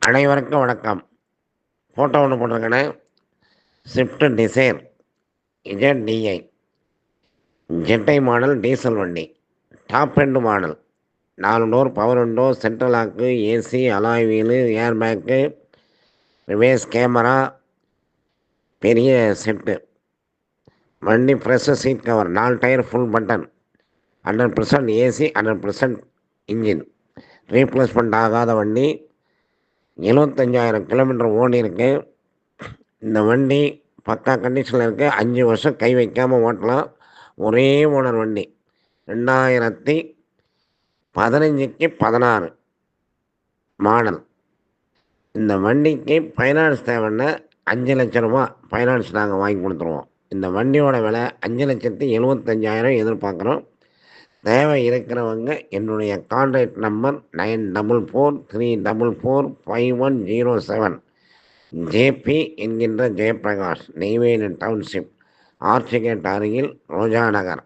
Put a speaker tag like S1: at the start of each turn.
S1: அனைவருக்கும் வணக்கம். ஃபோட்டோ ஒன்று போட்டிருக்கேனே, ஸ்விஃப்ட் டிசைர் இஜெட்டிஐ ஜெட்டை மாடல் டீசல் வண்டி. Top end model. 4 door, power window, central lock, AC, alloy wheel, air bag, reverse camera, பெரிய செட்டு. வண்டி fresh seat cover, 4 tyre full button, 100% AC, 100% engine. Replacement ஆகாத வண்டி. 75,000 kilometre ஓடி இருக்கு. இந்த வண்டி பக்கா கண்டிஷனில் இருக்குது. 5 வருஷம் கை வைக்காமல் ஓட்டலாம். ஒரே ஓனர் வண்டி. 2015க்கு 16 மாடல். இந்த வண்டிக்கு ஃபைனான்ஸ் தேவைன்னா 5 லட்ச ரூபா ஃபைனான்ஸ் நாங்கள் வாங்கி கொடுத்துருவோம். இந்த வண்டியோட விலை 5,75,000 எதிர்பார்க்குறோம். தேவை இருக்கிறவங்க என்னுடைய கான்டாக்ட் நம்பர் 9443445107. ஜேபி என்கின்ற Jayaprakash, Neyveli township, arch gate அருகில், ரோஜா நகர்.